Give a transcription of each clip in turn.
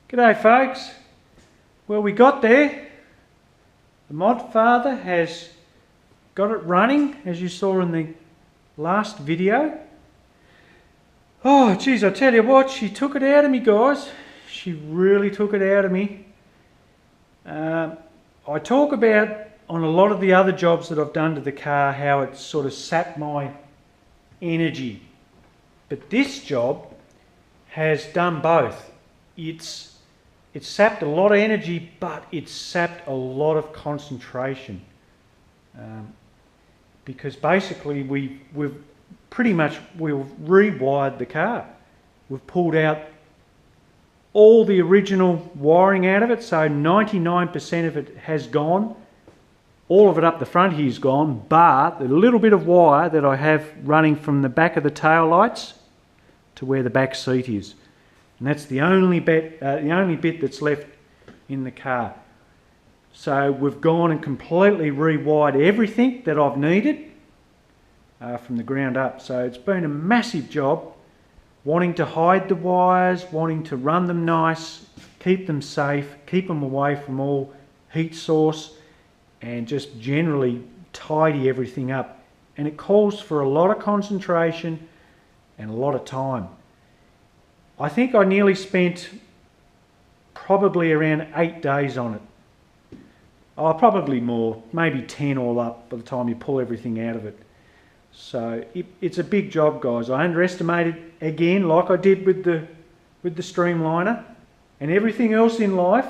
G'day folks. Well, we got there. The mod father has got it running, as you saw in the last video. Oh geez, I tell you what, she took it out of me, guys. She really took it out of me. I talk about on a lot of the other jobs that I've done to the car how it sort of sapped my energy, but this job has done both. It's sapped a lot of energy, but it's sapped a lot of concentration, because basically we've rewired the car. We've pulled out all the original wiring out of it, so 99% of it has gone. All of it up the front here is gone, but the little bit of wire that I have running from the back of the tail lights to where the back seat is. And that's the only bit that's left in the car. So we've gone and completely rewired everything that I've needed from the ground up. So it's been a massive job, wanting to hide the wires, wanting to run them nice, keep them safe, keep them away from all heat source, and just generally tidy everything up. And it calls for a lot of concentration and a lot of time. I think I nearly spent probably around 8 days on it. Oh, probably more, maybe 10 all up by the time you pull everything out of it. So it's a big job, guys. I underestimated again, like I did with the Streamliner and everything else in life.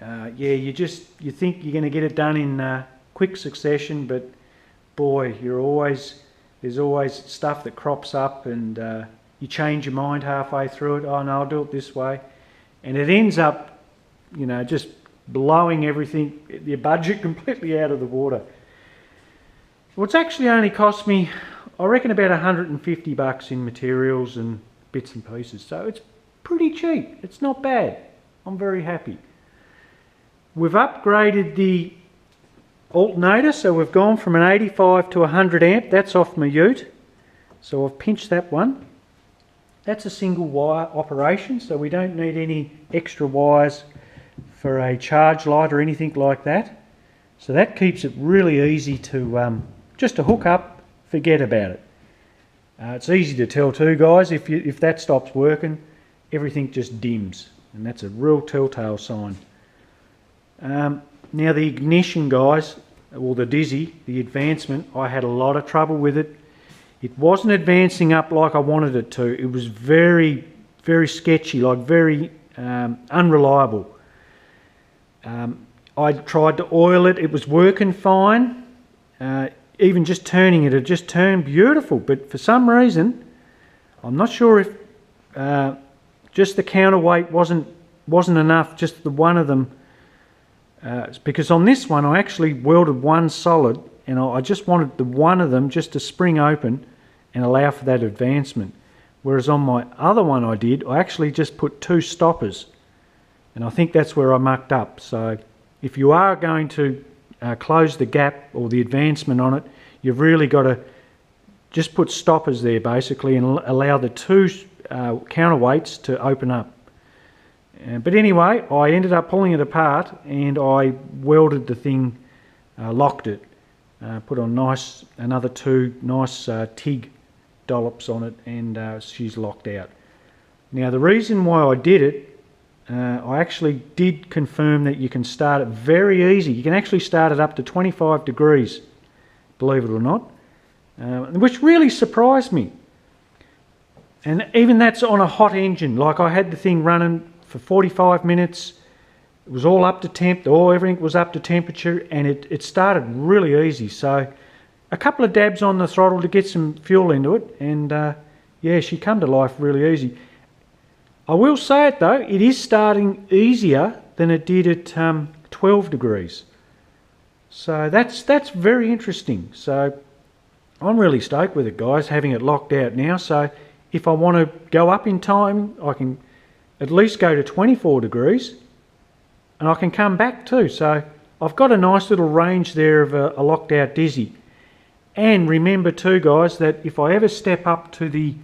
Yeah, you think you're going to get it done in quick succession, but boy, there's always stuff that crops up, and you change your mind halfway through it. Oh no, I'll do it this way, and it ends up, you know, just blowing everything, your budget completely out of the water. Well, it's actually only cost me, I reckon, about $150 in materials and bits and pieces. So it's pretty cheap. It's not bad. I'm very happy. We've upgraded the alternator, so we've gone from an 85 to 100 amp. That's off my ute. So I've pinched that one. That's a single wire operation, so we don't need any extra wires for a charge light or anything like that. So that keeps it really easy to just to hook up, forget about it. It's easy to tell too, guys, if that stops working, everything just dims, and that's a real telltale sign. Now the ignition, guys, or the Dizzy, the advancement, I had a lot of trouble with it. It wasn't advancing up like I wanted it to. It was very, very sketchy, like very unreliable. I tried to oil it. It was working fine. Even just turning it, it just turned beautiful. But for some reason, I'm not sure if just the counterweight wasn't enough, just the one of them. Because on this one, I actually welded one solid, and I just wanted the one of them just to spring open and allow for that advancement. Whereas on my other one I actually just put two stoppers, and I think that's where I mucked up. So if you are going to close the gap or the advancement on it, you've really got to just put stoppers there basically and allow the two counterweights to open up. But anyway, I ended up pulling it apart, and I welded the thing, locked it, put on another two nice TIG dollops on it, and she's locked out. Now the reason why I did it, I actually did confirm that you can start it very easy. You can actually start it up to 25 degrees, believe it or not, which really surprised me. And even that's on a hot engine. Like, I had the thing running for 45 minutes. It was all up to temp, everything was up to temperature, and it started really easy. So a couple of dabs on the throttle to get some fuel into it, and yeah, she come to life really easy. I will say it though, it is starting easier than it did at 12 degrees. So that's very interesting. So I'm really stoked with it, guys, having it locked out now. So if I want to go up in time, I can at least go to 24 degrees, and I can come back too. So I've got a nice little range there of a locked out Dizzy. And remember too, guys, that if I ever step up to the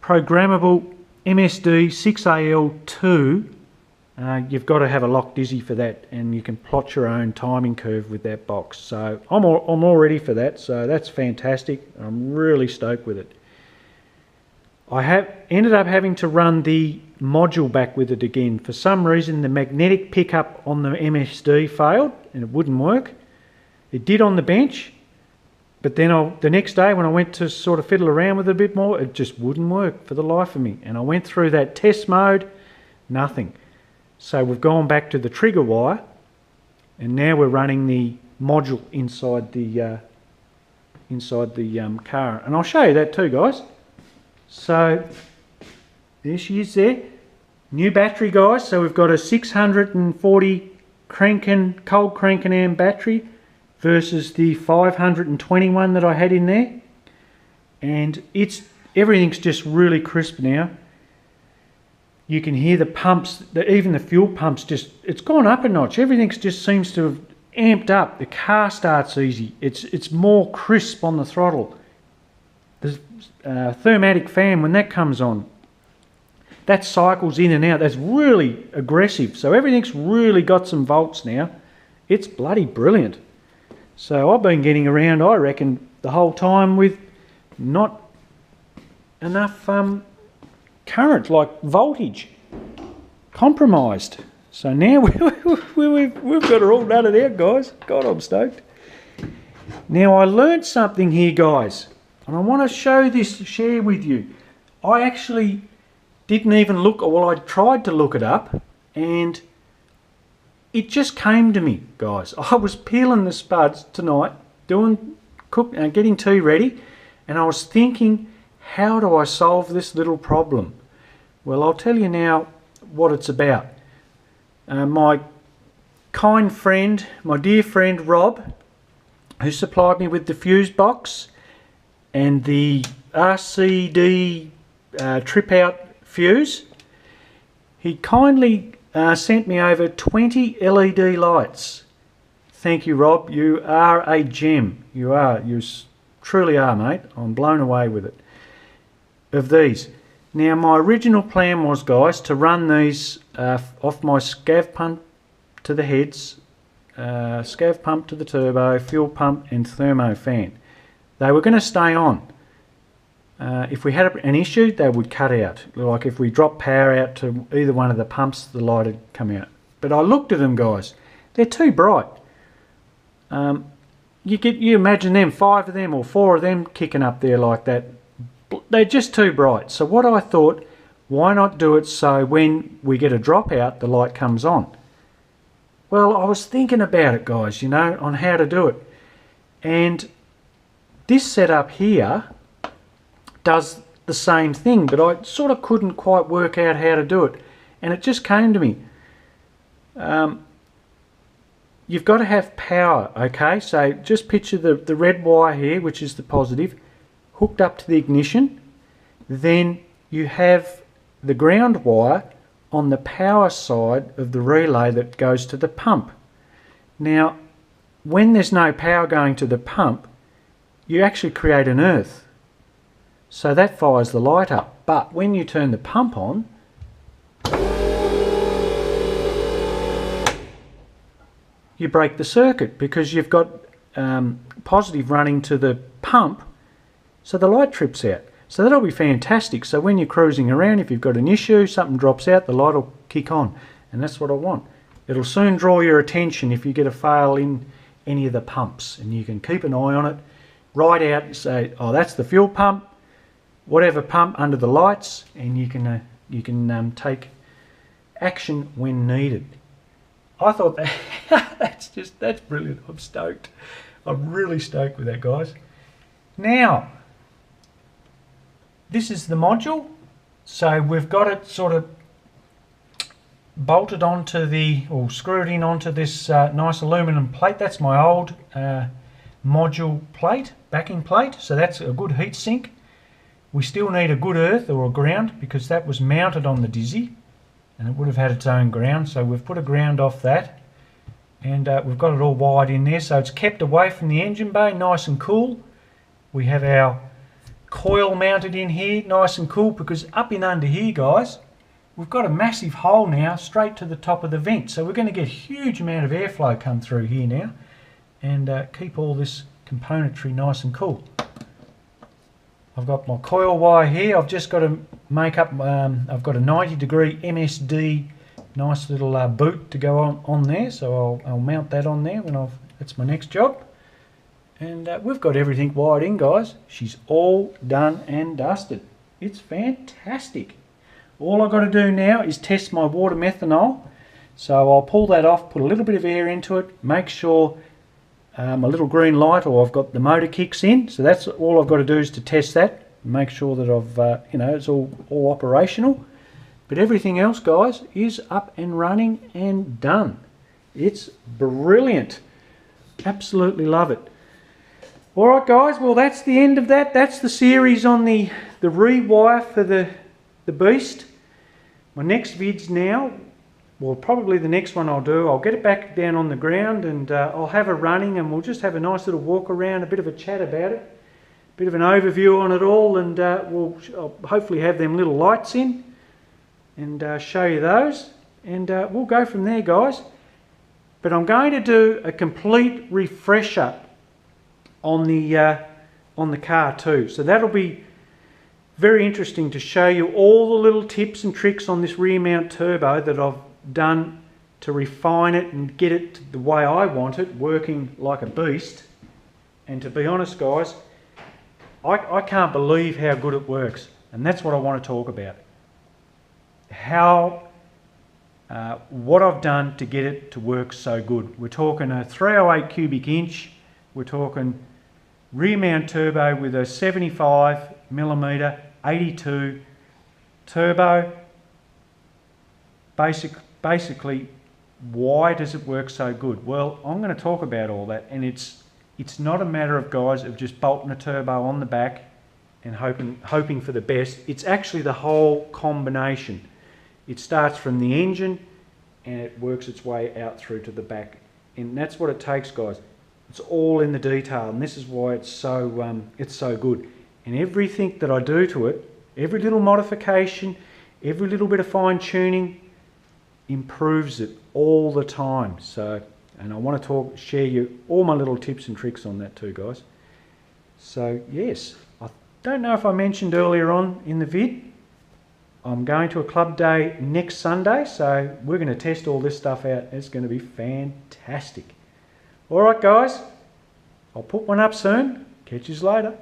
programmable MSD 6AL2, you've got to have a lock dizzy for that, and you can plot your own timing curve with that box. So I'm all ready for that, so that's fantastic. I'm really stoked with it. I have ended up having to run the module back with it again. For some reason the magnetic pickup on the MSD failed and it wouldn't work. It did on the bench, but then the next day when I went to sort of fiddle around with it a bit more, it just wouldn't work for the life of me. And I went through that test mode, nothing. So we've gone back to the trigger wire, and now we're running the module inside the car. And I'll show you that too, guys. So there she is there. New battery, guys. So we've got a 640 cold cranking amp battery versus the 521 that I had in there. And everything's just really crisp now. You can hear the pumps, even the fuel pumps, it's gone up a notch. Everything just seems to have amped up. The car starts easy. It's more crisp on the throttle. The thermatic fan, when that comes on, that cycles in and out. That's really aggressive. So everything's really got some volts now. It's bloody brilliant. So I've been getting around, I reckon, the whole time with not enough current, like voltage, compromised. So now we've got it all done it out, guys. God, I'm stoked. Now I learned something here, guys, and I want to share with you. I actually didn't even look, well, I tried to look it up, and it just came to me, guys. I was peeling the spuds tonight, getting tea ready, and I was thinking, how do I solve this little problem? Well, I'll tell you now what it's about. My kind friend, my dear friend Rob, who supplied me with the fuse box and the RCD trip out fuse, he kindly sent me over 20 LED lights. Thank you, Rob. You are a gem. You truly are, mate. I'm blown away with it. Of these. Now my original plan was, guys, to run these off my scav pump to the heads, scav pump to the turbo, fuel pump and thermo fan. They were going to stay on. If we had an issue, they would cut out. Like if we dropped power out to either one of the pumps, the light would come out. But I looked at them, guys. They're too bright. You imagine them, 5 of them or 4 of them kicking up there like that. They're just too bright. So what I thought, why not do it so when we get a dropout, the light comes on? Well, I was thinking about it, guys, you know, on how to do it. And this setup here does the same thing, but I sort of couldn't quite work out how to do it. And it just came to me. You've got to have power, okay? So just picture the red wire here, which is the positive, hooked up to the ignition. Then you have the ground wire on the power side of the relay that goes to the pump. Now, when there's no power going to the pump, you actually create an earth. So that fires the light up. But when you turn the pump on, you break the circuit because you've got positive running to the pump, so the light trips out. So that'll be fantastic. So when you're cruising around, if you've got an issue, something drops out, the light will kick on. And that's what I want. It'll soon draw your attention if you get a fail in any of the pumps. And you can keep an eye on it, write out and say, oh, that's the fuel pump, whatever pump under the lights, and you can take action when needed. I thought that's brilliant. I'm stoked. I'm really stoked with that, guys. Now, this is the module. So we've got it sort of bolted onto or screwed in onto this nice aluminum plate. That's my old module plate, backing plate. So that's a good heat sink. We still need a good earth or a ground because that was mounted on the Dizzy and it would have had its own ground. So we've put a ground off that, and we've got it all wired in there so it's kept away from the engine bay, nice and cool. We have our coil mounted in here, nice and cool, because up in under here, guys, we've got a massive hole now straight to the top of the vent. So we're going to get a huge amount of airflow come through here now and keep all this componentry nice and cool. I've got my coil wire here. I've just got to make up, I've got a 90-degree MSD nice little boot to go on there, so I'll mount that on there when that's my next job. And we've got everything wired in, guys. She's all done and dusted. It's fantastic. All I've got to do now is test my water methanol. So I'll pull that off, put a little bit of air into it, make sure my little green light, or I've got the motor kicks in. So that's all I've got to do is to test that, make sure that I've, it's all operational. But everything else, guys, is up and running and done. It's brilliant. Absolutely love it. Alright guys, well that's the end of that. That's the series on the rewire for the Beast. My next vids now, well probably the next one I'll do, I'll get it back down on the ground and I'll have a running and we'll just have a nice little walk around, a bit of a chat about it, a bit of an overview on it all, and I'll hopefully have them little lights in and show you those, and we'll go from there, guys. But I'm going to do a complete refresher on the car too, so that'll be very interesting to show you all the little tips and tricks on this rear mount turbo that I've done to refine it and get it the way I want it, working like a beast. And to be honest, guys, I can't believe how good it works, and that's what I want to talk about. What I've done to get it to work so good. We're talking a 308 cubic inch, we're talking rear mount turbo with a 75mm 82 turbo. Basically, why does it work so good? Well, I'm going to talk about all that, and it's not a matter of, guys, of just bolting a turbo on the back and hoping for the best. It's actually the whole combination. It starts from the engine and it works its way out through to the back, and that's what it takes, guys. It's all in the detail, and this is why it's so good. And everything that I do to it, every little modification, every little bit of fine tuning, improves it all the time. So, and I want to share you all my little tips and tricks on that too, guys. So yes, I don't know if I mentioned earlier on in the vid, I'm going to a club day next Sunday, so we're going to test all this stuff out. It's going to be fantastic. Alright guys, I'll put one up soon. Catch you later.